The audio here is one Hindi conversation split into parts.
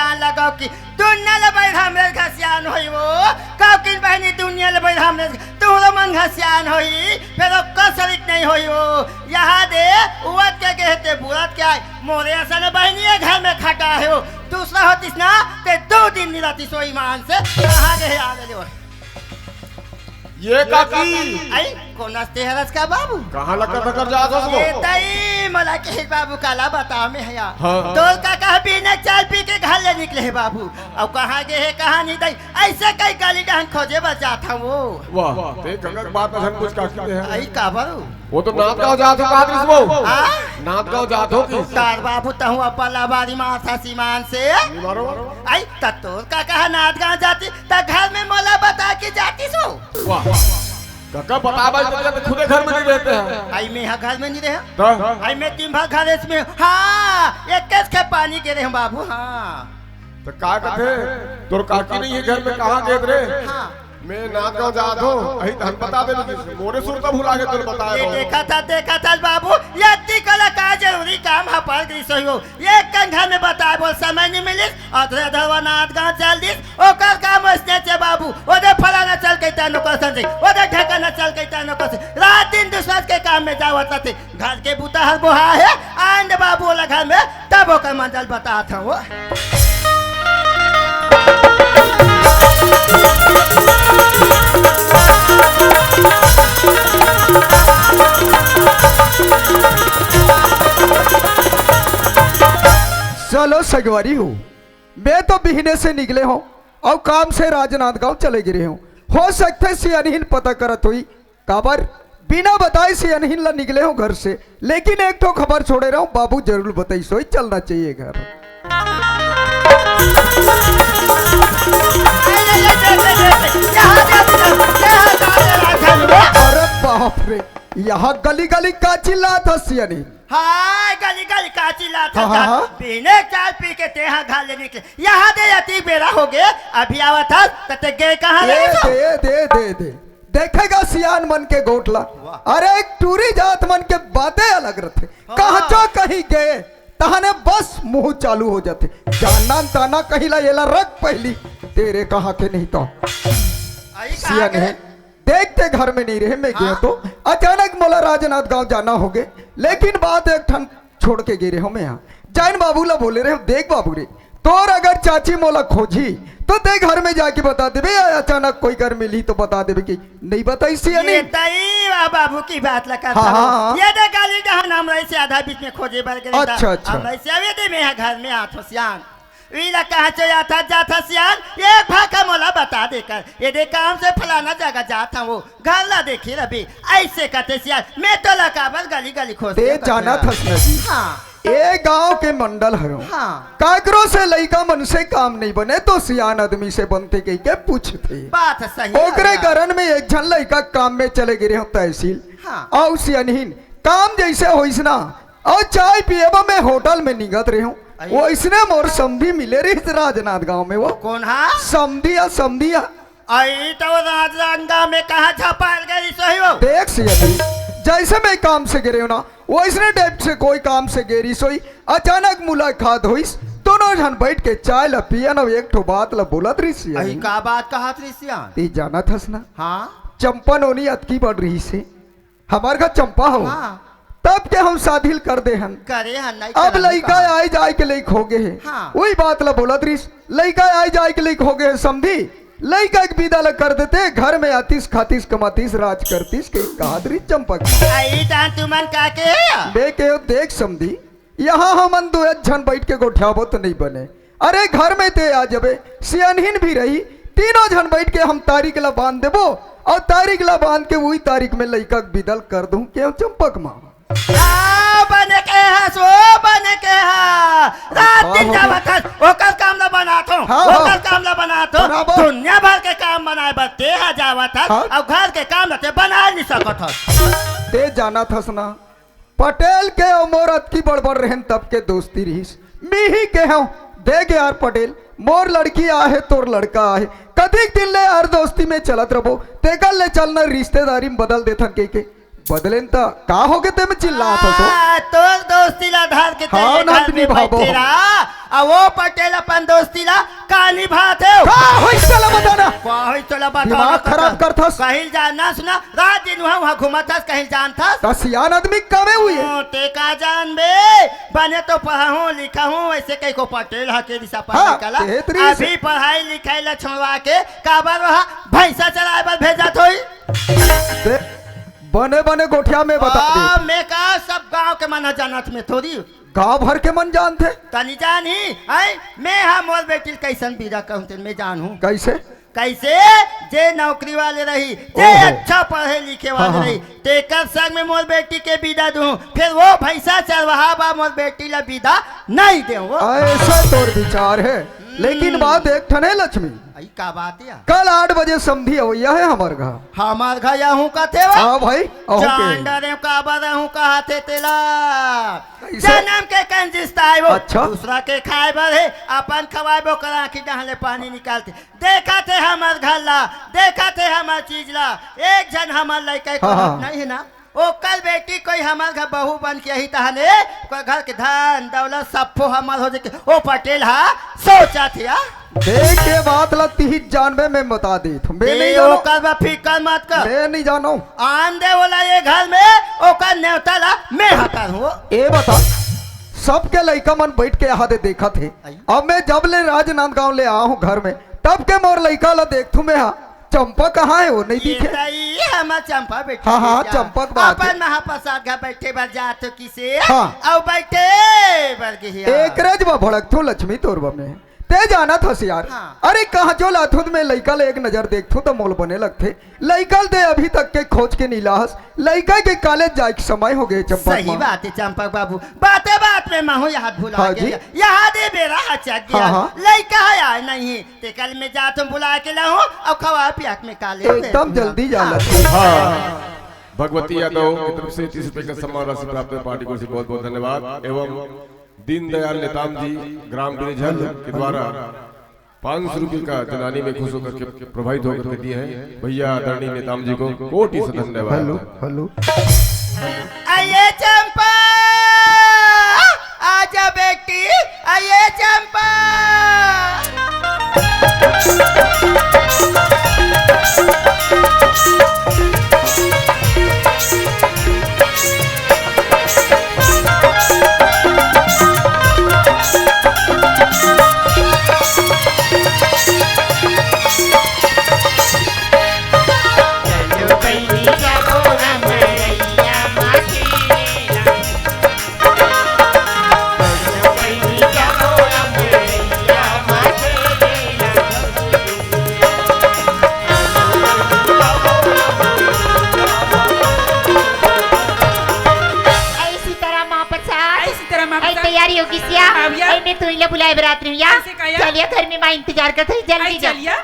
सियान लगाओ कि दुनिया ले बैठ हमरे घर सियान होई वो काउ किन बहनी दुनिया ले बैठ हमरे तुरो मन घर सियान होई फिर कसरिक नहीं होई वो यहाँ दे उवत के कहते बुरत क्या मोरे असन बहनी घर में खटा है वो दूसरा होतिस ना ते 2 दिन नहीं रहती सो ईमान से कहाँ गए आ गए ये काकी आई कौन हस्ते हरस का बाबू कहाँ लकर जा सको ये तई मला के बाबू काला बता में है हाँ। तोल का कहा पीने चाय पी के घर ले निकले है बाबू अब कहाँ गए है कहाँ नहीं दई ऐसे कई गाली डांग खोजे बचा था वो वाह ते गंगा बात न कुछ काकी है आई का बाबू वो तो नाथ गांव जात हो कादरिस वो नाथ गांव जात हो की तार बाबू तहु अपला बारी माथा सीमान से मारो आई तोल का कहा नाथ गांव जाती त घर में मोला बता के जाती सो वाह काका बताबा तो खुदे घर में नहीं रहते हैं आई में यहाँ घर में नहीं रहे तो आई में तीन भाग घर इसमें हाँ एक कैस के पानी गिरे हैं बाबू हाँ तो का कथे तोर काकी नहीं है घर में कहाँ गए रे हाँ मैं नाथ गांव जात हो अही धन बता दे मोरे सुर तो भुला के तोर बता ये देखा था बाबू ये कला का जरूरी काम है पर गई सही हो ये कन घर में बताए बोल समय नहीं मिलिस अधरे धरवा नाथ गांव चल दिस ओकर काम उसने से बाबू ओदे फलाना चल के तानो कसन से ओदे ठेकाना चल के तानो कसन रात दिन दूसरा के काम में जावत थे घर के बूता हर बोहा है आंद बाबू वाला घर में तब ओकर मंजल बता था वो चलो सगवारी हूँ मैं तो बिहने से निकले हूँ और काम से राजनाथ गांव चले गिरे हूँ हो सकते से अनहीन पता करत हुई काबर बिना बताए से अनहीन ला निकले हूँ घर से लेकिन एक तो खबर छोड़े रहा हूँ बाबू जरूर बताई सोई चलना चाहिए घर अरे बाप रे यहाँ गली गली का चिल्ला था सियानी हाय गली गली का चिल्ला था हाँ। पीने चाय पी के ते यहाँ घर ले निकले यहाँ दे जाती बेरा हो गए अभी आवा था तते गए कहाँ दे रहे दे दे दे दे देखेगा सियान मन के गोटला अरे एक टूरी जात मन के बातें अलग रहते कहाँ जो कहीं गए तहाने बस मुंह चालू हो जाते जानना ताना कहीं ला येला रख पहली तेरे कहाँ के नहीं तो सियान है देखते घर में नहीं रहे मैं गया तो अचानक मोला राजनाथ गांव जाना हो गए लेकिन बात एक ठन छोड़ के गिरे हो मैं यहाँ जैन बाबू ला बोले रहे देख बाबू रे तोर अगर चाची मोला खोजी तो ते घर में जाके बता देबे अचानक कोई घर मिली तो बता देबे कि नहीं बताई सी ये तई बाबू की बात लगा हाँ, हाँ। ये दे गाली जहां नाम रही से आधा बीच में खोजे बर गए अच्छा, अच्छा। हम ऐसे आवे दे मैं घर में आथो सियान वीला कहाँ चला था जाता सियान एक भाका मोला बता देकर ये दे काम से फलाना जगह जाता वो घर ला देखी रबी ऐसे कहते सियान मैं तो लकाबर गली गली खोज ते जाना था जी हाँ ए गांव के मंडल हरो हाँ काकरो से लइका मन से काम नहीं बने तो सियान आदमी से बनते कही के पूछते बात सही ओकरे गरन में एक झन लइका काम में चले गिरे हो तहसील हाँ। और सियानहीन काम जैसे होइस ना और चाय पिएबा में होटल में निगत रहे हूँ वो इसने मोर समधी मिले रही राजनाथ गांव में वो कौन हा समधिया आई तो राजनांदगांव में कहा छपाल गई सही हो देख सियानी जैसे मैं काम से गिरे हूँ ना वो इसने डेप से कोई काम से गेरी सोई अचानक मुलाकात हुई दोनों जन बैठ के चाय ला पियन और एक ठो बात ला बोलत रही अही का बात कहा थी सियान ती जाना थस ना हाँ चंपन होनी अतकी बढ़ रही से हमार का चंपा हो हाँ तब के हम शादी कर दे हन करे हन नहीं अब करन लइका का। आए जाए के लइक हो गए है हाँ। वही बात ला बोलत रही लइका आए जाए के लइक हो गए है समझी लइका एक विदा ला कर देते घर में आतीस खातीस कमातीस राज करतीस के कहादरी चंपक आई तान तुमन का के बे के देख समझी यहाँ हमन दो झन बैठ के गोठ्याबो तो नहीं बने अरे घर में ते आ जबे सियानहीन भी रही तीनों झन बैठ के हम तारीख ला बांध देबो और तारीख ला बांध के वही तारीख में लइका विदल कर दूं क्यों चंपक माँ बने के सो बने के रात दिन जावत ओकर काम ला बनातो ओकर काम ला बनातो दुनिया भर के काम बनाए बते हा जावत और घर के काम ला ते बना नहीं सकत ते जाना थस ना पटेल के और मोरत की बड़बड़ रहन तब के दोस्ती रहीस मी के हूँ देख यार पटेल मोर लड़की आहे तोर लड़का आहे कदी दिन ले यार दोस्ती में चलत रहो तेकल ले चलना रिश्तेदारी में बदल देथन के बदलेन तो का हो गए ते में चिल्लात हो तो तोर दोस्ती ला धार के हाँ, तेरे ना घर में निभाबो। बैठे रहा आ वो पटेल अपन दोस्ती ला का निभाते हो का होई चला बताना कोई तोला बता दिमाग खराब करथस। कहीं जाना सुना रात दिन वहाँ घुमाथस कहीं जानथस तो सियान आदमी कमे हुई है ते का जान बे बने तो पढ़ा हूँ लिखा हूँ ऐसे कहीं को पटेल हके दिशा पर हाँ, निकला तेतरी से। अभी पढ़ाई लिखाई ला छोड़वा के काबर वहाँ भैंसा चलाए पर भेजा थोई दे, बने बने गोठिया में बता दे मैं का सब गांव के मना जानत में थोड़ी गांव भर के मन जानते तनी जान ही आई मैं हम मोर बेटी कैसन बीरा कहूँ तेन मैं जान हूँ कैसे कैसे जे नौकरी वाले रही जे ओहो। अच्छा पढ़े लिखे वाले हाँ, हाँ। रही तेकर संग में मोर बेटी के विदा दूं फिर वो भैंसा चरवाहा बा मोर बेटी ला विदा नहीं दे वो ऐसा तोर विचार है लेकिन बात एक ठने लक्ष्मी आई का बात या कल 8 बजे समझी अवैया है हमार घर हमार घर या हूँ कहते वा हाँ भाई अहो के जानडरे का बड़ा हूँ कहते तेला कैसे? जन्म के कंजिस्ता है वो अच्छा। दूसरा के खाए बर है अपन खवाए बो कर आँखी डहले पानी निकालते देखा थे हमार घर ला देखा थे हमार चीज ला एक जन हमार लड़का को हाँ, हाँ। नहीं है ना ओ कल बेटी कोई हमार घर बहू बन के यही तहने कोई घर के धन दौलत सब हमार हो जाके ओ पटेल हा सोचा थे या देख के बात ला 30 जानबे में बता दी तुम बे नहीं जानो ओकर बा फिकर मत कर बे नहीं जानो आन दे वाला ये घर में ओकर न्योता ला मैं हकर हूँ ए बता सबके लड़का मन बैठ के यहाँ दे देखा थे अब मैं जब ले राजनांदगांव ले आया हूँ घर में तब के मोर लड़का ला देखू मैं यहाँ चंपा कहाँ है वो नहीं दिखे हमार चंपा बैठे हाँ, हाँ, चंपा के बात है। अपन महाप्रसाद घर बैठे बर जात तो किसे हाँ। और बैठे बर के एक रेज में भड़क थू लक्ष्मी तोरबा में ते जाना था यार हाँ। अरे कहाँ जो लाथुद में लइका ले एक नजर देखथू तो मोल बने लगते लइकल दे अभी तक के खोज के नीलाहस लइका के कॉलेज जाए के समय हो गए चंपा सही बात है चंपक बाबू बातें बात में महू याद भुला हाँ गया जी। यहाँ दे बेरा चक गया हाँ, हाँ। लड़का है नहीं ते कल में जा तुम बुला के लाऊं और खवा पिया में काले एकदम जल्दी जा हाँ। लक्ष्मी हाँ भगवती यादव की तरफ से 30 रुपए का सम्मान राशि प्राप्त है पार्टी को से बहुत बहुत धन्यवाद एवं दीनदयाल नेताम जी ग्राम गिरिझल के द्वारा 500 रुपए का जनानी में खुश होकर के प्रभावित होकर के दिए हैं भैया आदरणीय नेताम जी को कोटि से हेलो धन्यवाद हेलो आइए चंपा आजा बेटी आइए चंपा तैयारी होगी सिया मैं तू इले बुलाए बरात रही या कैसे कहा? चलिए घर में मैं इंतजार करता हूँ जल्दी जा चलिए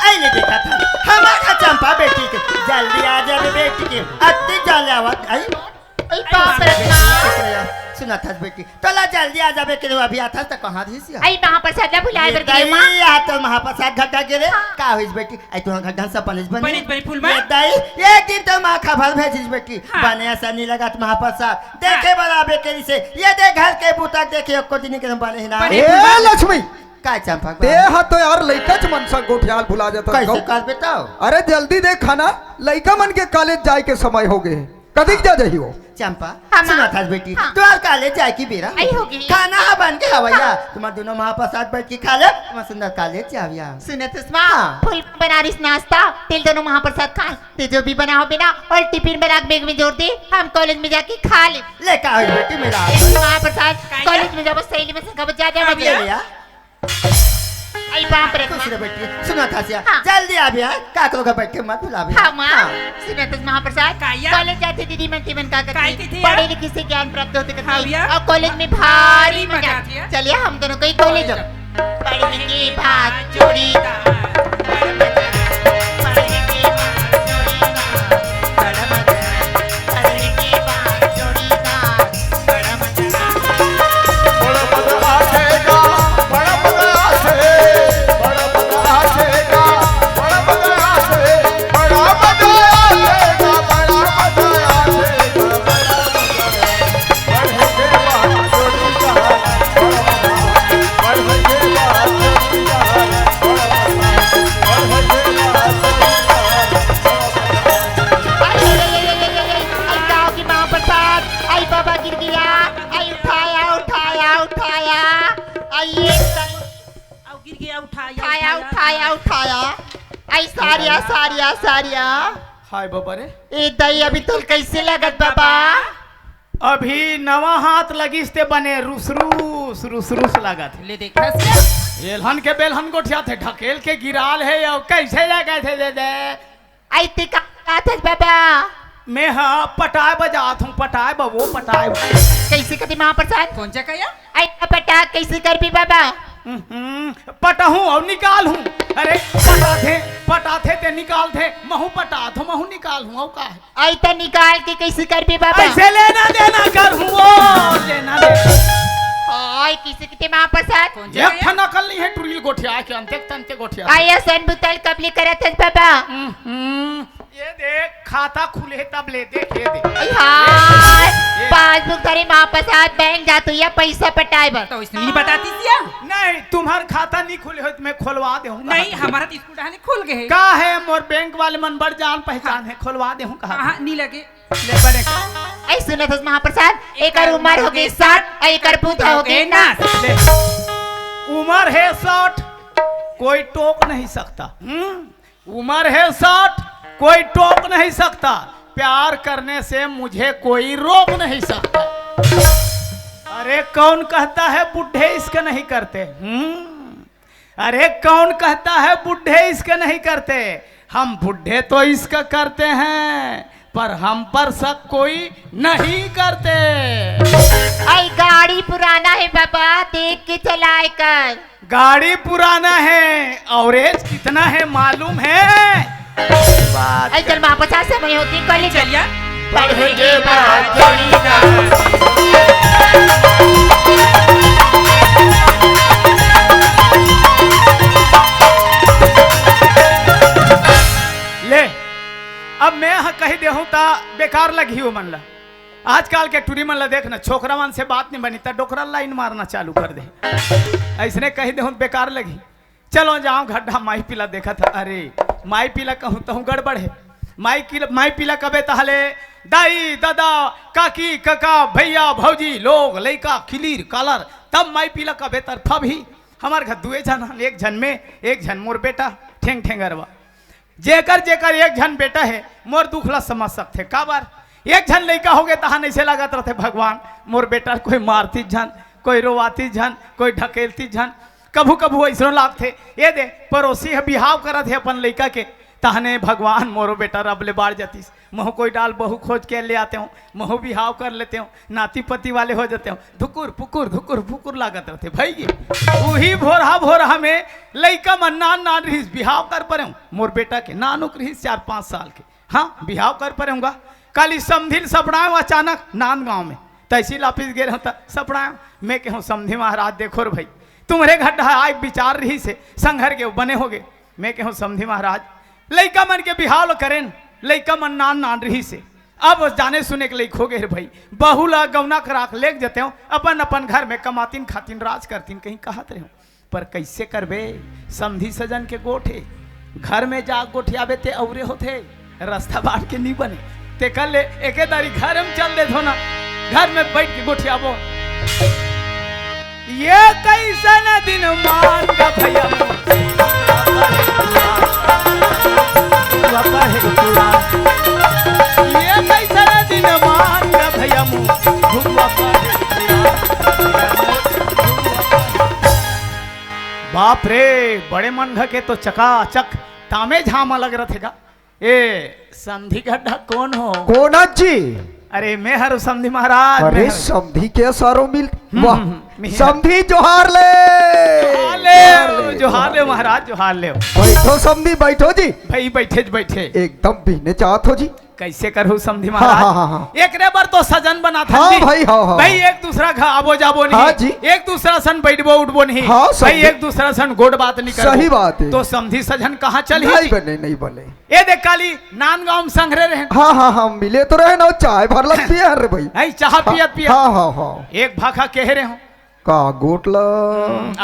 आइले देखा था हमारा चंपा बेटी के जल्दी आ जा बेटी के अति जल्दी आवत आई ऐ बाप रे माँ सुना था बेटी तोला जल्दी आ जाबे के अभी आता त कहां धीस या ऐ महाप्रसाद ला बुलाए बर गए माँ दाई आ तो महाप्रसाद घटा के रे का होइस बेटी आई तू घटा सब पनिस बनी बनी फूल में दाई एक दिन तो मां खबर भेजिस बेटी हाँ। बने ऐसा नहीं लगा तो महाप्रसाद देखे बराबर के से ये दे घर के बुतक देखे को दिन के बने ही ना बने। ए लक्ष्मी का चंपा ते हा तो यार लइका च मनसा गोठियाल भुला जाता कैसे कर बेटाओ अरे जल्दी दे खाना लइका मन के कॉलेज जाए के समय हो गए कदिक जा जही हो चंपा हाँ, सुना माँ। था बेटी हाँ। तू आज कॉलेज जाए की बेरा आई होगी। खाना हा बन के हवैया तुम दोनों महाप्रसाद बैठ के खा ले तुम सुंदर कॉलेज जाविया सुने तो माँ हाँ। फुल बनारस नाश्ता तिल दोनों महाप्रसाद खाए ते जो भी बना हो बिना और टिफिन में रख बैग में जोड़ दे हम कॉलेज में जाके खा ले ले का होई बेटी मेरा महाप्रसाद काहे? कॉलेज में जब सहेली में संग जा जा अब ले लिया ऐ बाप रे खुश माँ रह बेटी सुना था सिया हाँ। जल्दी आ बिया का करो बैठ के मत भुला हाँ माँ सुने तो महाप्रसाद काया? कॉलेज जाते दीदी मन टीमन का काय करती की थी पढ़े यार? लिखे से ज्ञान प्राप्त होते हाँ करती भैया। और कॉलेज में भारी मजा मजा आती है। चलिए हम दोनों को ही कॉलेज पढ़ने के बाद जोड़ी पढ़ने के बाद जोड़ीदार बड़ा मजा पढ़ने के बाद जोड़ीदार बड़ा मजा बड़ा मजा आएगा बड़ा मजा आएगा बड़ा मजा आएगा बड़ा मजा आएगा बड़ा मजा आएगा बड़ा मजा आएगा उठाया उठाया उठाया आई सारिया सारिया सारिया हाय बाबा रे ए दई अभी तो कैसे लगत बाबा अभी नवा हाथ लगिस ते बने रुसरुस रुसरुस लागत ले देखा सिया एलहन के बेलहन गोठिया थे ढकेल के गिराल है और कैसे लगे थे दे आई ते का थे बाबा मैं हाँ पटाए बजात हूँ पटाए बबो पटाए कैसे कदी महाप्रसाद कौन सा कया आई पटा कैसे कर भी बाबा पटहूँ और निकाल हूँ अरे पटा थे ते निकाल थे महू पटा थो महू निकाल हूँ का है आई तो निकाल के कैसे कर भी बाबा कैसे लेना देना कर हूँ लेना दे आई किसी किते महाप्रसाद कौन सा एक ठना कल नहीं है टुरील गोठिया के अंते तंते गोठिया आई सन बुतल कबली करत है बाबा ये देख खाता खुले तब ले देख ये देख हाय पासबुक धरे महाप्रसाद बैंक जातु या पैसा पटाए बा तो इसने नहीं बताती सिया नहीं तुम्हार खाता नहीं खुले हो तो मैं खुलवा दे हूँ नहीं हमारा तो स्कूल डाले खुल गए का है मोर बैंक वाले मन बड़ जान पहचान है खुलवा दे हूँ कहा हाँ नहीं लगे ले बने का आई सुनत हस महाप्रसाद एकर उम्र हो गई 60 एकर बूढ़ा हो गई ना ले उम्र है 60 कोई टोक नहीं सकता उम्र है 60 कोई टोक नहीं सकता प्यार करने से मुझे कोई रोक नहीं सकता अरे कौन कहता है बुढ़े इसके नहीं करते अरे कौन कहता है बुढ़े इसके नहीं करते हम बुढ़े तो इसका करते हैं पर हम पर शक कोई नहीं करते आई गाड़ी पुराना है बाबा देख के चलाए कर गाड़ी पुराना है एवरेज कितना है मालूम है आई चल महाप्रसाद समय होती कल चलिया पढ़ेगे बात जोड़ी ना ले अब मैं कही दे हूँ ता बेकार लगी हो मन ला आजकल के टूरी मन ला देखना छोकरा मन से बात नहीं बनी ता डोकरा लाइन मारना चालू कर दे ऐसने कही दे हूँ बेकार लगी चलो जाओ गड्ढा माई पीला देखा था अरे माई पीला कहूँ तो गड़बड़ है माई पीला कबे तहले दाई दादा काकी काका भैया भौजी लोग लइका खिलीर कालर तब माई पीला कबे तरफा भी हमार घर दुए जन एक जन में एक जन मोर बेटा ठेंग ठेंगरवा जेकर जेकर एक जन बेटा है मोर दुखला समझ सकते का बार एक जन लइका हो गए तहा नहीं से लागत रहते भगवान मोर बेटा कोई मारती झन कोई रोवाती झन कोई ढकेलती झन कभू कभू ऐसा लागते ये दे पड़ोसी है बिहाव करत है अपन लइका के तहने भगवान मोरो बेटा रब ले बाढ़ जातीस महू कोई डाल बहु खोज के ले आते हूँ महू बिहाव कर लेते हूँ नाती पति वाले हो जाते हूँ धुकुर फुकुर लागत रहते भाई वही भोरहा में लइका मन नान रहीस बिहाव कर परे मोर बेटा के नानुक रहीस 4-5 साल के हाँ बिहाव कर परेगा कल समधिल सपड़ाए अचानक नान गाँव में तहसील ऑफिस गए रहता सपड़ाए मैं कहूँ समझी महाराज देखो रे भाई तुम्हारे गड्ढा आए विचार रही से संघर के बने हो गए मैं कहूँ समझी महाराज लइका मन के बिहाव करें लइका मन नान रही से अब जाने सुने के लइक हो गए भाई बहु ला गौना कराक लेक जाते हो अपन अपन घर में कमातीन खातीन राज करतीन कहीं कहत रहे पर कैसे करबे समधी सजन के गोठे घर में जा गोठियाबे ते औरे होते रास्ता बांट के नहीं बने ते कल ले एके दारी घर में चल दे ना घर में बैठ के गोठियाबो ये कैसा न दिन मान का भैया ये कैसा न दिन मान का भैया बाप रे बड़े मन के तो चकाचक तामे झामा लग रहा थे ए संधि गड्ढा कौन हो कौन जी अरे मैं हर समधी महाराज अरे समधी के सारो मिल वाह मिहिर। समधी जोहार ले जोहार ले महाराज जोहार ले बैठो समधी बैठो जी भाई बैठे एकदम बीने चाहत हो जी कैसे करू समधी हाँ, महाराज एक रे बार तो सजन बना था हाँ जी। भाई, हाँ। भाई एक दूसरा घा आबो जाबो नहीं हाँ जी। एक दूसरा सन बैठबो उठबो नहीं हाँ, भाई समझे। एक दूसरा सन गोड बात नहीं करबो सही बात है। तो समधी सजन कहाँ चली नहीं बने नहीं बने ये देख काली नांदगांव में संघरे रहे हाँ मिले तो रहे ना चाय भर लगती है अरे भाई चाह पियत हाँ एक भाखा कह रहे हो का गोटला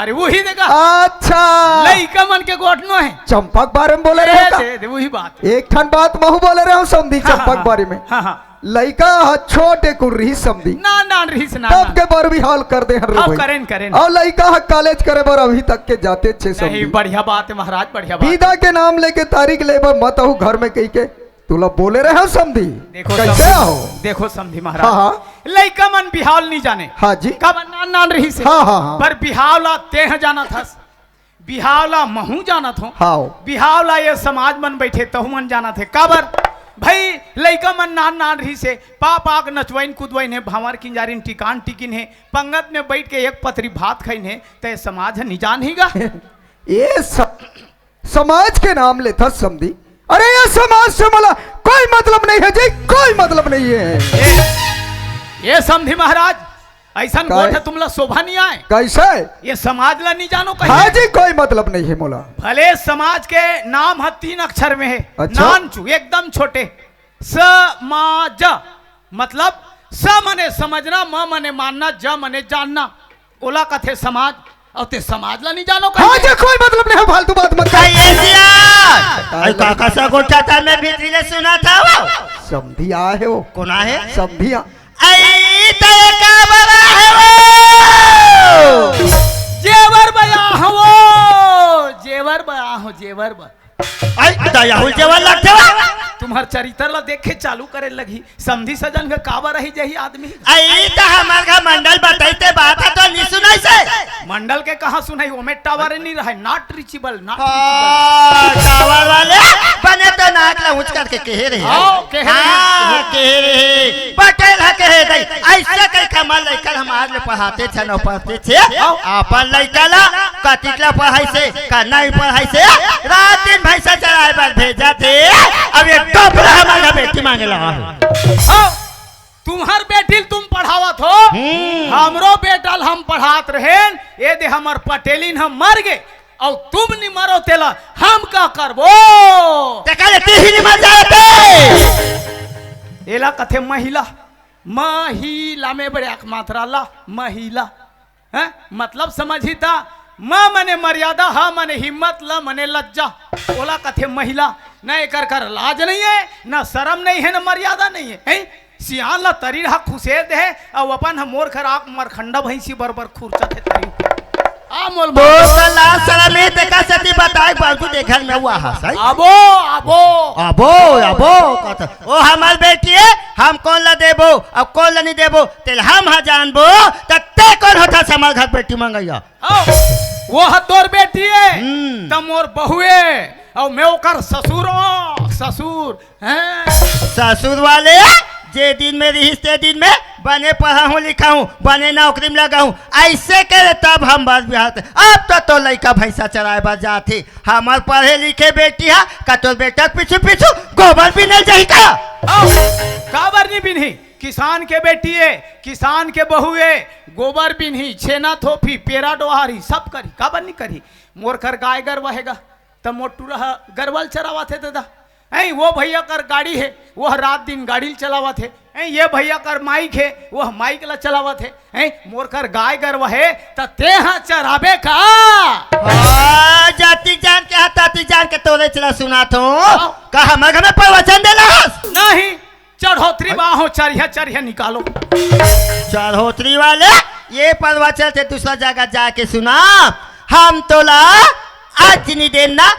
अरे वही देखा अच्छा लइका मन के गोठनो है चंपक बारे में बोले रहे का? दे वही बात एक ठन बात महू बोले रहे हूँ समझी चंपक बारे में हाँ हाँ लइका ह छोटे कुर्री समझी ना ना रहीस ना तब के बार भी हाल कर दे हर अब करें करें और लइका ह कॉलेज करे बर अभी तक के जाते छे नहीं समझी बढ़िया बात है महाराज बढ़िया बात विदा के नाम लेके तारीख ले मत आहू घर में कही के तुला बोले रहे हो समझी देखो कैसे समधी, आओ देखो समझी हाँ महाराज हाँ लइका मन बिहाव नहीं जाने हाँ जी कब नान नान रही से हाँ, हाँ, हाँ। पर बिहावला तेह जाना था बिहावला महू जाना था हाँ बिहावला ये समाज मन बैठे तहु मन जाना थे काबर भाई लइका मन नान नान रही से पाप आग नचवाइन कुदवाइन है भावर किंजारिन टिकान टिकिन है पंगत में बैठ के एक पतरी भात खाइन है ते समाज है निजान हीगा ये समाज के नाम ले था समझी अरे ये समाज से मला कोई मतलब नहीं है जी कोई मतलब नहीं है ये समझी महाराज ऐसा काय? गोठ तुमला शोभा नहीं आए कैसे ये समाज ला नहीं जानो हाँ कहीं जी कोई मतलब नहीं है मोला भले समाज के नाम है 3 अक्षर में है अच्छा। नानचू एकदम छोटे समाज मतलब स मने समझना म मने मानना ज मने जानना ओला कथे समाज और ते समाज ला नहीं जानो हाँ कहीं जी कोई मतलब नहीं है फालतू बात मत कर कहिए सिया आई काका सा गोठा था मैं भीतरी ले सुना था वो समझी आ है वो कोना है समझी आ आई तो का बड़ा है वो जेवर बया हो जेवर बया हो जेवर बा आई दयाहुल जवान लगते वा तुम्हार चरित्र ला देखे चालू करे लगी समझी सजन के काबर रही जही आदमी आई तो हमार का मंडल बताइते बात है तो नहीं सुनाई से मंडल के कहा सुनाई ओमे टावर नहीं रहा नॉट रिचेबल टावर वाले बने तो नाक ला ऊंच करके कहे रहे हाँ, कहे रहे। हाँ, कहे रहे पटेल है कहे दई ऐसा कई कमाल लइका हमार ले पढ़ाते छे न पढ़ते छे अपन लइका ला कतिकला पढ़ाई से का नहीं पढ़ाई से रात दिन भैंसा चराए बार भेजा थे अब ये टोपला हमारा बेटी मांगे लगा तुम्हार बेटिल तुम पढ़ावत हो हमरो बेटल हम पढ़ात रहे ये दे हमर पटेलिन हम मर गए और तुम नहीं मरो तेला हम का करबो देखा लेती ही नहीं मर जाते एला कथे महिला महिला में बड़े अक मात्रा ला महिला हैं मतलब समझी था माँ मने मर्यादा हा मने हिम्मत ला मने लज्जा ओला कथे महिला न एकर कर लाज नहीं है न शर्म नहीं है न मर्यादा नहीं है हैं सियान ला तरीर हा खुशे दे और अपन हम मोर खराक मरखंडा भैंसी बरबर खुरचा थे तरी आ मोल बोला सलामी देखा सती बताए बाबू देखल में हुआ हंसाई अबो अबो अबो अबो कहता ओ हमार बेटी है हम कौन ला देबो अब कौन ला नहीं देबो तेल हम हा जानबो ते कौन होता समाल घर बेटी मंगैया वो हा तोर बेटी है हम्म। तम मोर बहुए और मैं ओकर ससुर हैं ससुर वाले जे दिन में रही ते दिन में बने पढ़ा हूँ लिखा हूँ बने नौकरी में लगा हूँ ऐसे करे तब हम बस बिहार अब तो लड़का भैंसा चराए बस जाते हमार पढ़े लिखे बेटी है का तो बेटा पीछू पीछू गोबर भी नहीं जाही का काबर नहीं बिन्ही किसान के बेटी है किसान के बहू है गोबर बिन्ही छेना थोपी पेरा डोहारी सब करी काबर नहीं करी मोर कर गाय गर वहेगा तब मोटू रहा गरवल चरावा थे दादा ऐ वो भैया कर गाड़ी है वह रात दिन गाड़ी चलावा थे ऐ ये भैया कर माइक है वह माइक ला चलावा थे ऐ मोर कर गाय गरवा है त ते हाँ चराबे का जाति जान के हाथी जान के तोरे चला सुना तो का हमारे घर में प्रवचन देला नहीं चढ़ोतरी बाहो चरिया चरिया निकालो चढ़ोतरी वाले ये प्रवचन से दूसरा जगह जाके सुना हम तोला आज नहीं देना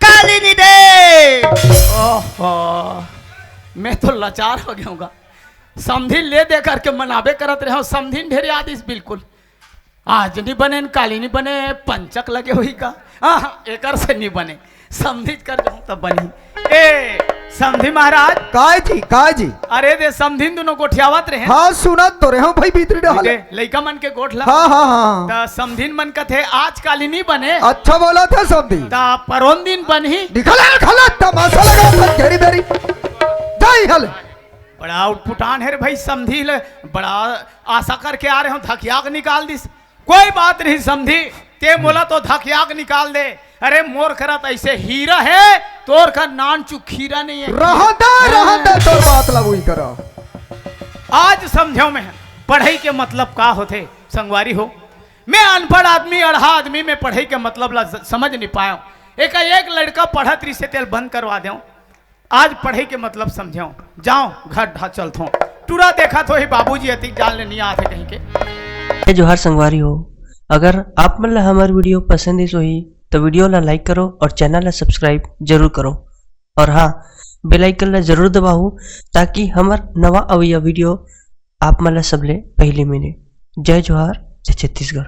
काली नहीं दे ओहो मैं तो लाचार हो गया हूँ समझी ले दे करके मनाबे करत रहे समझी ढेर आदिश बिल्कुल आज नहीं बने काली नहीं बने पंचक लगे हुई का हाँ एकर से नहीं बने समझी कर जाऊँ तब बनी ए समझी महाराज काय जी अरे दे समझी दोनों गोठियावत रहे हाँ सुना तो रहे हो भाई भीतरी डाल लइका मन के गोठला हाँ हाँ हाँ त समझीन मन कथे आज काली नहीं बने अच्छा बोला था समझी ता परोन दिन बनी निकला खला तमाशा लगा था घेरी बेरी जाई हल बड़ा उठपुटान है रे भाई समझी ले बड़ा आशा करके आ रहे हो धकियाक निकाल दिस कोई बात नहीं समझी ते बोला तो धकियाक निकाल दे अरे मोर करत ऐसे हीरा है तोर का नान चू खीरा नहीं है रहता तोर बात लगुई करा आज समझो में पढ़ाई के मतलब का होते संगवारी हो मैं अनपढ़ आदमी अढ़ा आदमी में पढ़ाई के मतलब ला समझ नहीं पाया एक लड़का पढ़त रही से तेल बंद करवा दो आज पढ़ाई के मतलब समझो जाओ घर ढा चलतो टूरा देखा तो ही बाबूजी अति जाल नहीं आते कहीं के जोहार संगवारी हो अगर आप मन ला हमार वीडियो पसंद है सोही तो वीडियो ला लाइक करो और चैनल ला सब्सक्राइब जरूर करो और हाँ बेल आइकन ला जरूर दबाओ ताकि हमार नवा अवैया वीडियो आप मन ला सबले पहले मिले। जय जोहार जय छत्तीसगढ़।